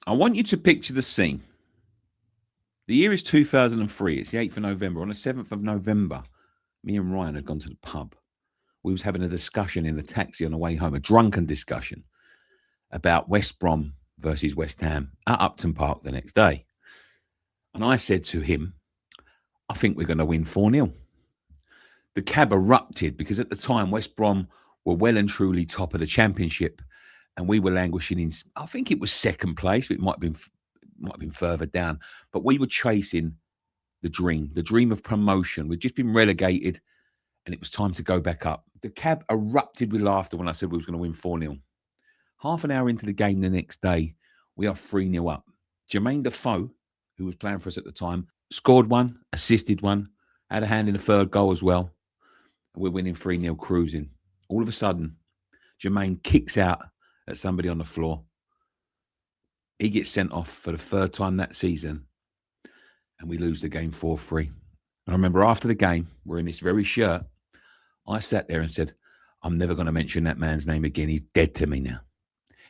I want you to picture the scene. The year is 2003. It's the 8th of November. On the 7th of November, me and Ryan had gone to the pub. We was having a discussion in the taxi on the way home, a drunken discussion about West Brom versus West Ham at Upton Park the next day. And I said to him, I think we're going to win 4-0. The cab erupted because at the time West Brom were well and truly top of the Championship, and we were languishing in, I think it was second place. It might have been further down, but we were chasing the dream of promotion. We'd just been relegated, and it was time to go back up. The cab erupted with laughter when I said we was going to win 4-0. Half an hour into the game the next day, we are 3-0 up. Jermain Defoe, who was playing for us at the time, scored one, assisted one, had a hand in the third goal as well. We're winning 3-0 cruising. All of a sudden, Jermain kicks out at somebody on the floor. He gets sent off for the third time that season, and we lose the game 4-3. And I remember after the game, wearing this very shirt, I sat there and said, I'm never going to mention that man's name again. He's dead to me now.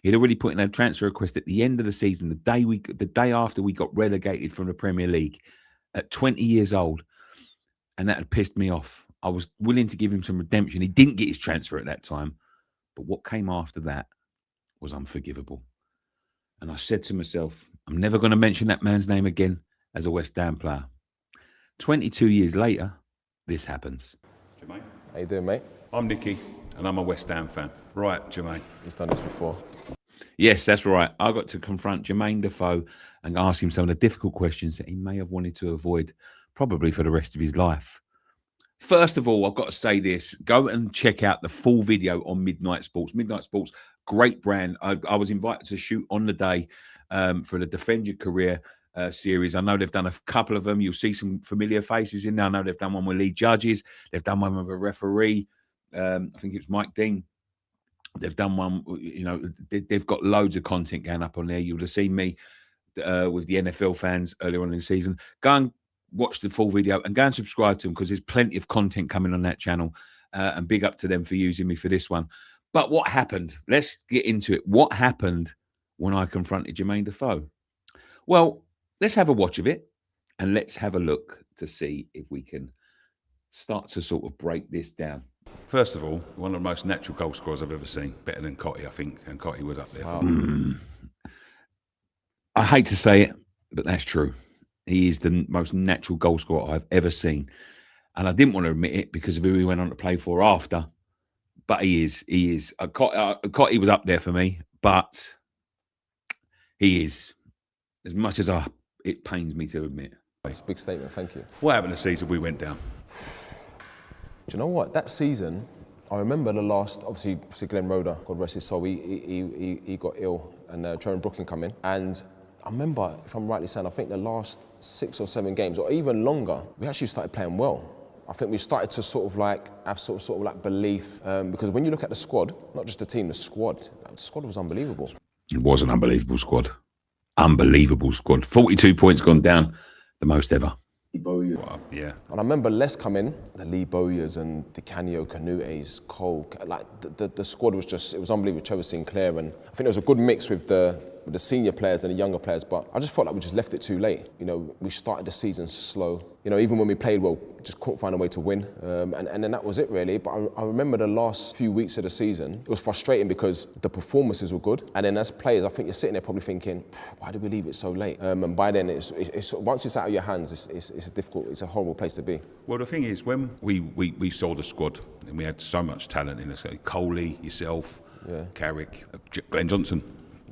He'd already put in a transfer request at the end of the season, the day after we got relegated from the Premier League, at 20 years old, and that had pissed me off. I was willing to give him some redemption. He didn't get his transfer at that time, but what came after that was unforgivable. And I said to myself, I'm never going to mention that man's name again as a West Ham player. 22 years later, this happens. Jermain. How you doing, mate? I'm Nicky, and I'm a West Ham fan. Right, Jermain. He's done this before. Yes, that's right. I got to confront Jermain Defoe and ask him some of the difficult questions that he may have wanted to avoid, probably for the rest of his life. First of all, I've got to say this. Go and check out the full video on Midnite Sports. Midnite Sports, great brand. I was invited to shoot on the day for the Defend Your Career series. I know they've done a couple of them. You'll see some familiar faces in there. I know they've done one with lead judges. They've done one with a referee. I think it was Mike Dean. They've done one, you know, they've got loads of content going up on there. You would have seen me with the NFL fans earlier on in the season. Go and watch the full video and go and subscribe to them because there's plenty of content coming on that channel. And big up to them for using me for this one. But what happened? Let's get into it. What happened when I confronted Jermain Defoe? Well, let's have a watch of it and let's have a look to see if we can start to sort of break this down. First of all, one of the most natural goal scorers I've ever seen. Better than Cotty, I think. And Cotty was up there. I hate to say it, but that's true. He is the most natural goal scorer I've ever seen. And I didn't want to admit it because of who he went on to play for after. But he is. He is. Cotty was up there for me, but he is. As much as it pains me to admit. It's a big statement, thank you. What happened the season we went down? Do you know what? That season, I remember the last, obviously Glenn Roeder, God rest his soul, he got ill and Jermain Brooklyn come in. And I remember, if I'm rightly saying, I think the last 6 or 7 games, or even longer, we actually started playing well. I think we started to sort of like have sort of like belief, because when you look at the squad, not just the team, the squad was unbelievable. It was an unbelievable squad. Unbelievable squad. 42 points gone down, the most ever. Wow, yeah. And I remember Les come in, the Lee Bowyers and the Canio Canutes, Cole, like the squad was just, it was unbelievable. Trevor Sinclair, and I think there was a good mix with the senior players and the younger players, but I just felt like we just left it too late. You know, we started the season slow. You know, even when we played well, just couldn't find a way to win. And then that was it really. But I remember the last few weeks of the season, it was frustrating because the performances were good. And then as players, I think you're sitting there probably thinking, why did we leave it so late? And by then, it's once it's out of your hands, it's difficult, it's a horrible place to be. Well, the thing is, when we saw the squad, and we had so much talent in us, Coley, yourself, Carrick, Glenn Johnson.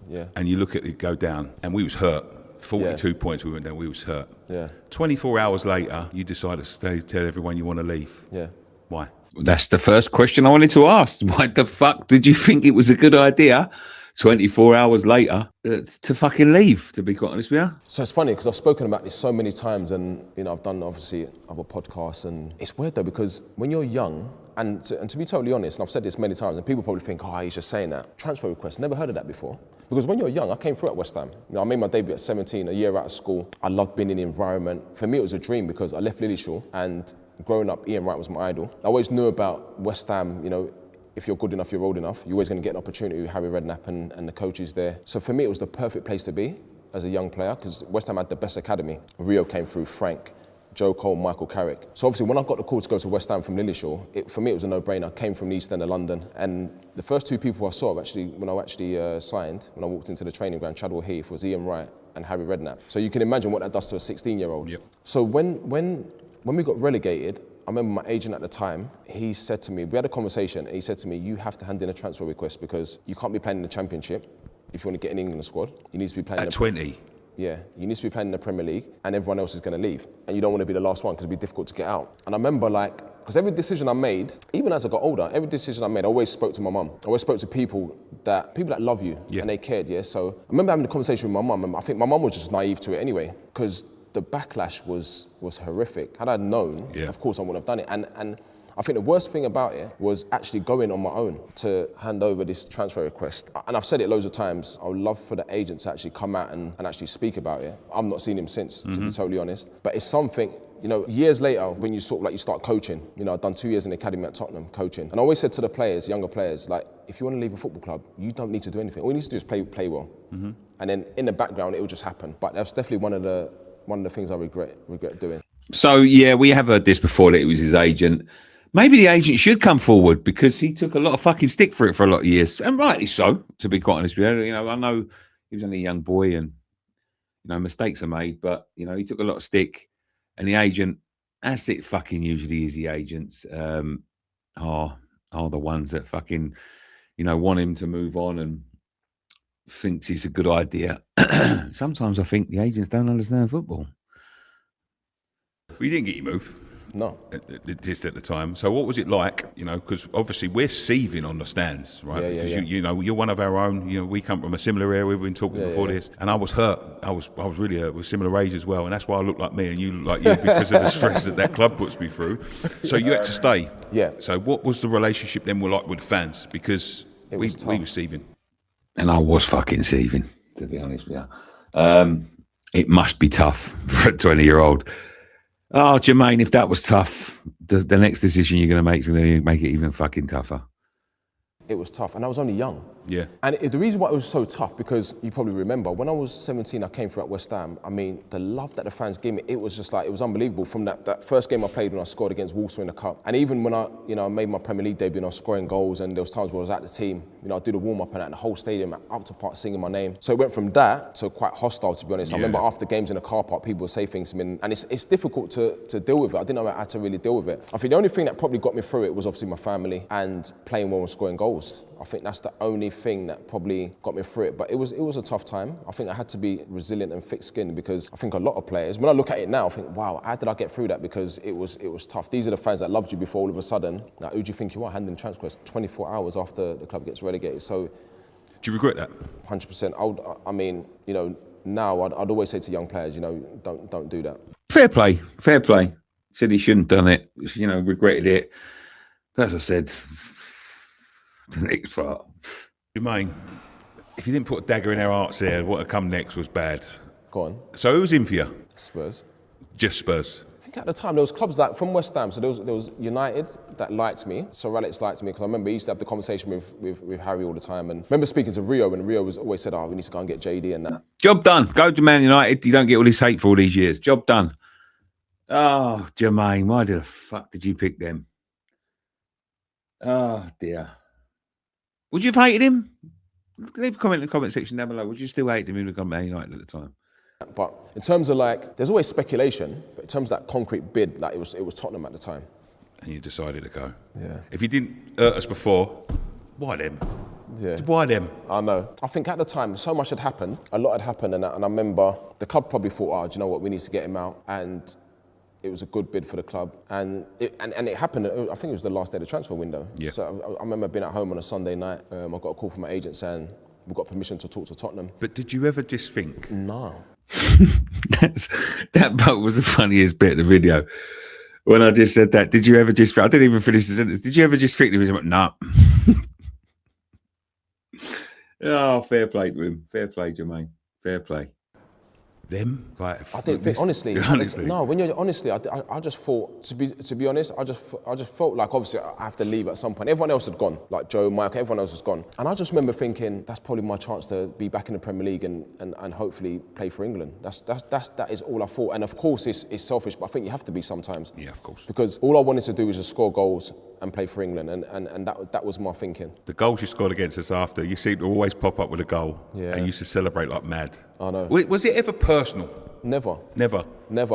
Yeah. And you look at it go down, and we was hurt. 42 points we went down, we was hurt. Yeah. 24 hours later, you decide to tell everyone you want to leave. Yeah. Why? That's the first question I wanted to ask. Why the fuck did you think it was a good idea 24 hours later to fucking leave, to be quite honest with you? So it's funny because I've spoken about this so many times, and you know, I've done obviously other podcasts, and it's weird though because when you're young, and to be totally honest, and I've said this many times, and people probably think, oh, he's just saying that. Transfer request, never heard of that before. Because when you're young, I came through at West Ham. You know, I made my debut at 17, a year out of school. I loved being in the environment. For me, it was a dream because I left Lillyshaw, and growing up, Ian Wright was my idol. I always knew about West Ham, you know, if you're good enough, you're old enough, you're always going to get an opportunity with Harry Redknapp and the coaches there. So for me, it was the perfect place to be. as a young player because West Ham had the best academy. Rio came through, Frank, Joe Cole, Michael Carrick. So obviously when I got the call to go to West Ham from Lillishall, for me it was a no-brainer. I came from the East End of London, and the first two people I saw when I signed, when I walked into the training ground, Chadwell Heath, was Ian Wright and Harry Redknapp. So you can imagine what that does to a 16-year-old. Yep. So when we got relegated, I remember my agent at the time, he said to me, we had a conversation, and he said to me, you have to hand in a transfer request because you can't be playing in the Championship if you want to get in England squad. You need to be playing At 20? Yeah, you need to be playing in the Premier League and everyone else is going to leave. And you don't want to be the last one because it'd be difficult to get out. And I remember because every decision I made, even as I got older, every decision I made, I always spoke to my mum. I always spoke to people that love you and they cared, yeah? So I remember having a conversation with my mum, and I think my mum was just naive to it anyway because the backlash was horrific. Had I known, of course I wouldn't have done it. And I think the worst thing about it was actually going on my own to hand over this transfer request. And I've said it loads of times, I would love for the agent to actually come out and actually speak about it. I've not seen him since, to be totally honest. But it's something, years later, when you you start coaching, I've done 2 years in the academy at Tottenham coaching. And I always said to the players, younger players, if you want to leave a football club, you don't need to do anything. All you need to do is play well. And then in the background, it will just happen. But that's definitely one of the things I regret doing. So, yeah, we have heard this before, that it was his agent. Maybe the agent should come forward because he took a lot of fucking stick for it for a lot of years. And rightly so, to be quite honest with you. I know he was only a young boy and, mistakes are made, but, he took a lot of stick. And the agent, as it fucking usually is, the agents are the ones that fucking, want him to move on and thinks it's a good idea. Sometimes I think the agents don't understand football. We didn't get you moved. No. Just at the time. So what was it like? Because obviously we're seething on the stands, right? Because you're one of our own. We come from a similar area. We've been talking before this, and I was hurt. I was really hurt. With similar age as well, and that's why I look like me and you look like you because of the stress that club puts me through. So you had to stay. Yeah. So what was the relationship then like with fans? Because we were seething. And I was fucking seething, to be honest with you. It must be tough for a 20-year-old. Oh, Jermain, if that was tough, the next decision you're going to make is going to make it even fucking tougher. It was tough, and I was only young. Yeah. And the reason why it was so tough, because you probably remember, when I was 17, I came through at West Ham. I mean, the love that the fans gave me, it was just it was unbelievable. From that first game I played when I scored against Walsall in the Cup. And even when I made my Premier League debut and I was scoring goals, and there was times where I was at the team, I'd do the warm-up and at the whole stadium, up to part singing my name. So it went from that to quite hostile, to be honest. I remember after games in the car park, people would say things to me, and it's difficult to deal with it. I didn't know how to really deal with it. I think the only thing that probably got me through it was obviously my family and playing well and scoring goals. I think that's the only thing that probably got me through it. But it was a tough time. I think I had to be resilient and thick-skinned, because I think a lot of players, when I look at it now, I think, wow, how did I get through that? Because it was tough. These are the fans that loved you before all of a sudden. Now, who do you think you are? Handing transfer requests 24 hours after the club gets relegated. So, do you regret that? 100%. I mean, now I'd always say to young players, don't do that. Fair play. Said he shouldn't have done it. Regretted it. But as I said, the next part. Jermain, if you didn't put a dagger in our hearts there, what had come next was bad. Go on. So who was in for you? Spurs. Just Spurs. I think at the time there was clubs from West Ham. So there was United that liked me. Sir Alex liked me, because I remember he used to have the conversation with Harry all the time. And I remember speaking to Rio, and Rio was always said, we need to go and get JD and that. Job done. Go to Man United. You don't get all this hate for all these years. Job done. Oh, Jermain, why the fuck did you pick them? Oh, dear. Would you have hated him? Leave a comment in the comment section down below. Would you still hate him if he had gone to Man United at the time? But in terms of there's always speculation, but in terms of that concrete bid, it was Tottenham at the time. And you decided to go. Yeah. If you didn't hurt us before, why them? Yeah. Why them? I know. I think at the time, so much had happened. A lot had happened, and I remember the club probably thought, do you know what, we need to get him out. And it was a good bid for the club, and it happened. I think it was the last day of the transfer window. Yeah. So I remember being at home on a Sunday night. I got a call from my agent saying we've got permission to talk to Tottenham. But did you ever just think? No. That part was the funniest bit of the video. When I just said that, did you ever just? I didn't even finish the sentence. Did you ever just think? No. Oh, fair play to him. Fair play, Jermain. Fair play. them? Like, I didn't think, honestly. No, when you're honestly, I just thought, to be honest, I just felt like obviously I have to leave at some point. Everyone else had gone, like Joe, Mike, everyone else was gone. And I just remember thinking, that's probably my chance to be back in the Premier League and hopefully play for England. That is all I thought. And of course, it's selfish, but I think you have to be sometimes. Yeah, of course. Because all I wanted to do was just score goals and play for England, and that was my thinking. The goals you scored against us after, you seem to always pop up with a goal, and you used to celebrate like mad. I know. Was it ever personal? Never,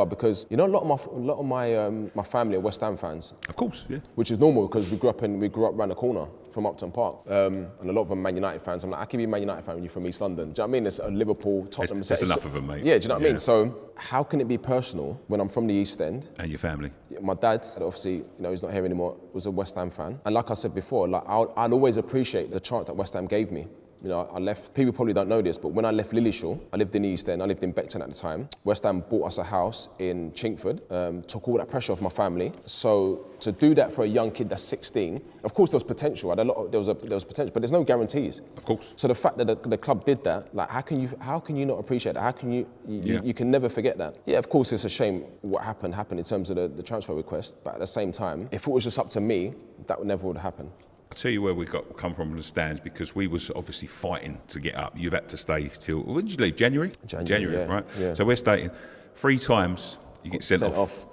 because you know a lot of my family are West Ham fans. Of course, yeah. Which is normal because we grew up around the corner from Upton Park, and a lot of them Man United fans. I'm like, I can be a Man United fan when you're from East London. Do you know what I mean? There's a Liverpool, Tottenham. There's enough of them, mate. Yeah, do you know what I mean? So how can it be personal when I'm from the East End? And your family. My dad, obviously, you know, he's not here anymore, was a West Ham fan, and like I said before, like I'd always appreciate the chance that West Ham gave me. You know, I left, people probably don't know this, but when I left Lillishall, I lived in the East End, I lived in Beckton at the time. West Ham bought us a house in Chinkford, took all that pressure off my family. So to do that for a young kid that's 16, of course there was potential, there was potential, but there's no guarantees. Of course. So the fact that the club did that, like how can you not appreciate that? How can you can never forget that? Yeah, of course it's a shame what happened in terms of the transfer request, but at the same time, if it was just up to me, that would never happen. I'll tell you where we come from in the stands, because we was obviously fighting to get up. You've had to stay till, when did you leave? January, yeah, right? Yeah. So we're staying 3 times, you get sent off.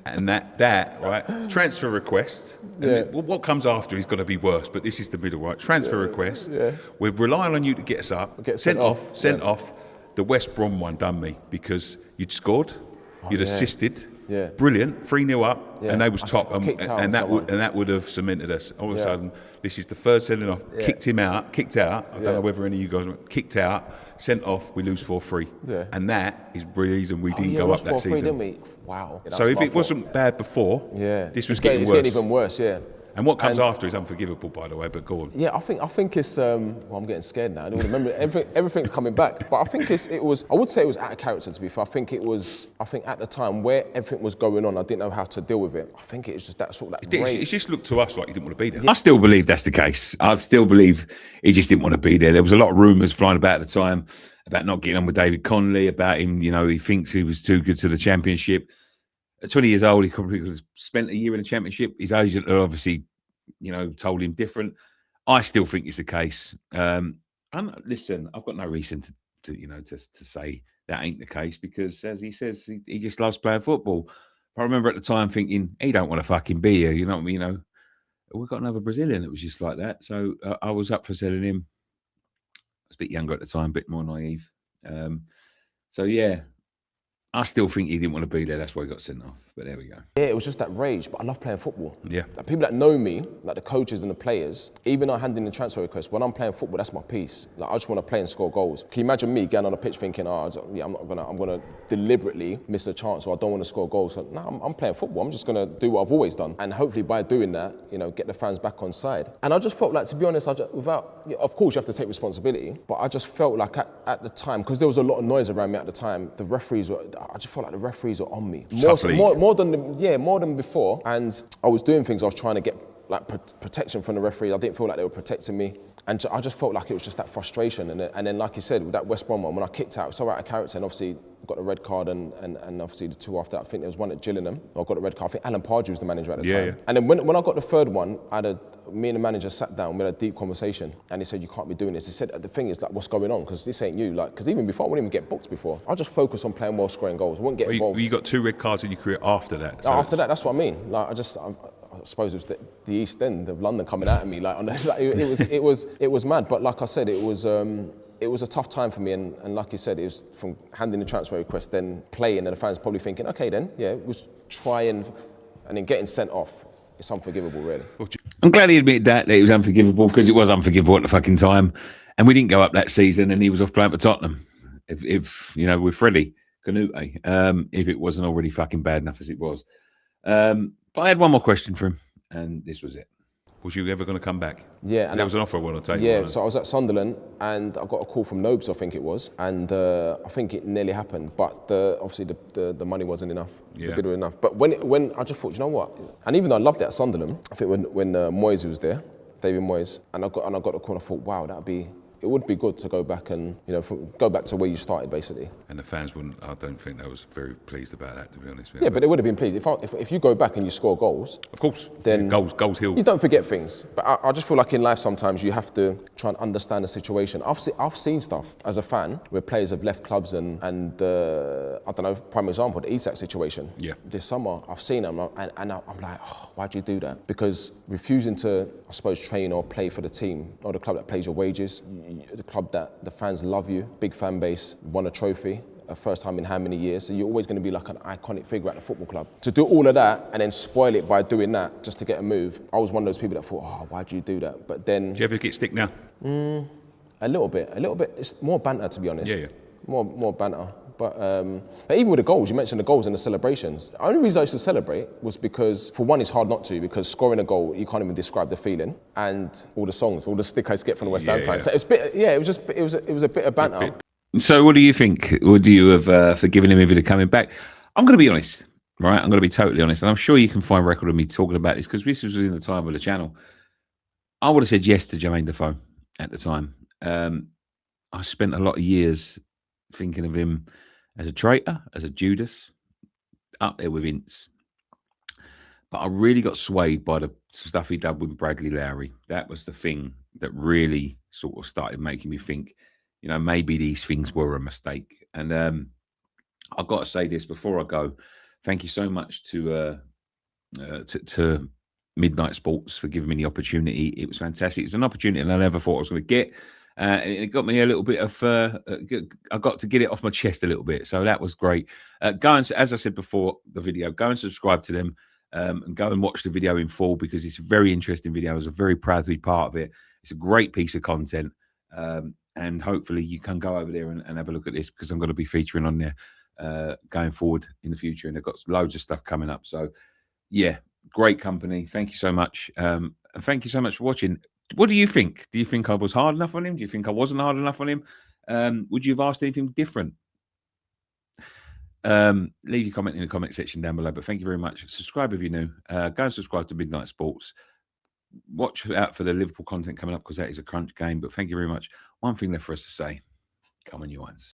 And that right, transfer request, and what comes after is going to be worse, but this is the middle, right? Transfer request, we're relying on you to get us up, sent off. The West Brom one done me, because you'd scored, you'd assisted. Yeah. Brilliant, 3-0 up, and they was top, and that would have cemented us. All of a sudden, this is the third sending off. Kicked out. I don't know whether any of you guys went. Kicked out, sent off. We lose 4-3, and that is the reason we didn't go up that season. Didn't we? Wow. So if it wasn't bad before, this was getting worse. It's getting even worse. Yeah. And what comes after is unforgivable, by the way. But go on. Yeah, I think it's. Well, I'm getting scared now. I don't remember everything's coming back. But I think it was. I would say it was out of character, to be fair. I think at the time where everything was going on, I didn't know how to deal with it. I think it was just that sort of that. It just looked to us like he didn't want to be there. I still believe that's the case. I still believe he just didn't want to be there. There was a lot of rumours flying about at the time about not getting on with David Connolly, about him. You know, he thinks he was too good to the Championship. At 20 years old, he probably could have spent a year in the Championship. His agent had obviously, you know, told him different. I still think it's the case. And listen, I've got no reason to say that ain't the case, because as he says, he just loves playing football. I remember at the time thinking, he don't want to fucking be here. You know what I mean? You know, we've got another Brazilian that was just like that. So I was up for selling him. I was a bit younger at the time, a bit more naive. So yeah, I still think he didn't want to be there. That's why he got sent off. But there we go. Yeah, it was just that rage. But I love playing football. Yeah. Like people that know me, like the coaches and the players, even though I hand in the transfer request, when I'm playing football, that's my piece. Like I just want to play and score goals. Can you imagine me getting on the pitch thinking, I'm gonna deliberately miss a chance, or I don't want to score goals? So, no, I'm playing football. I'm just gonna do what I've always done, and hopefully by doing that, you know, get the fans back on side. And I just felt like, to be honest, of course you have to take responsibility, but I just felt like at the time, because there was a lot of noise around me at the time, I just felt like the referees were on me. More than before. And I was doing things, I was trying to get like protection from the referees. I didn't feel like they were protecting me. And I just felt like it was just that frustration. And then like you said, with that West Brom one, when I kicked out, it was so out of character, and obviously got a red card, and obviously the 2 after that. I think there was one at Gillingham. I got a red card. I think Alan Pardew was the manager at the time. Yeah. And then when I got the 3rd one, me and the manager sat down, we had a deep conversation, and he said, you can't be doing this. He said, the thing is, like, what's going on? Because this ain't you. Like, because even before, I wouldn't even get booked before. I just focus on playing well, scoring goals. I wouldn't get involved. You got 2 red cards in your career after that. So after that, that's what I mean. Like, I suppose it was the East End of London coming at me. Like, it was mad. But like I said, it was a tough time for me. And like you said, it was from handing the transfer request, then playing, and the fans probably thinking, okay, then it was trying, and then getting sent off. It's unforgivable, really. I'm glad he admitted that it was unforgivable, because it was unforgivable at the fucking time, and we didn't go up that season, and he was off playing for Tottenham. If you know, with Freddie Canute, if it wasn't already fucking bad enough as it was. But I had one more question for him, and this was it. Was you ever going to come back? Yeah. And there was an offer I want to take. Yeah, so I was at Sunderland, and I got a call from Nobes, I think it was, and I think it nearly happened, but obviously the money wasn't enough, the bid was enough. But when I just thought, you know what? And even though I loved it at Sunderland, I think when Moyes was there, David Moyes, and I got a call, I thought, wow, that'd be it would be good to go back and, you know, go back to where you started, basically. And the fans wouldn't. I don't think they was very pleased about that, to be honest. Yeah, but they would have been pleased if you go back and you score goals. Of course, then goals heal. You don't forget things. But I just feel like in life sometimes you have to try and understand the situation. I've seen stuff as a fan where players have left clubs and I don't know, prime example, the Isak situation. Yeah. This summer I've seen him and I'm like, oh, why'd you do that? Because refusing to, I suppose, train or play for the team or the club that pays your wages, the club that the fans love you, big fan base, won a trophy, first time in how many years, so you're always going to be like an iconic figure at the football club. To do all of that and then spoil it by doing that just to get a move, I was one of those people that thought, oh, why'd you do that? But then... Do you ever get stick now? A little bit. It's more banter, to be honest. Yeah. More banter. But even with the goals, you mentioned the goals and the celebrations. The only reason I used to celebrate was because, for one, it's hard not to, because scoring a goal, you can't even describe the feeling. And all the songs, all the stick I used to get from the West Ham fans. So it was a bit of banter. So what do you think? Would you have forgiven him if he'd have coming back? I'm going to be honest, right? I'm going to be totally honest. And I'm sure you can find record of me talking about this because this was in the time of the channel. I would have said yes to Jermain Defoe at the time. I spent a lot of years thinking of him as a traitor, as a Judas, up there with Vince. But I really got swayed by the stuff he did with Bradley Lowry. That was the thing that really sort of started making me think, you know, maybe these things were a mistake. And I've got to say this before I go. Thank you so much to Midnite Sports for giving me the opportunity. It was fantastic. It was an opportunity that I never thought I was going to get. And it got me a little bit of, I got to get it off my chest a little bit. So that was great. Go and, as I said before the video, go and subscribe to them and go and watch the video in full because it's a very interesting video. I was very proud to be part of it. It's a great piece of content. And hopefully you can go over there and have a look at this because I'm going to be featuring on there going forward in the future. And they've got loads of stuff coming up. So, yeah, great company. Thank you so much. And thank you so much for watching. What do you think? Do you think I was hard enough on him? Do you think I wasn't hard enough on him? Would you have asked anything different? Leave your comment in the comment section down below. But thank you very much. Subscribe if you're new. Go and subscribe to Midnite Sports. Watch out for the Liverpool content coming up because that is a crunch game. But thank you very much. One thing left for us to say. Come on, you ones.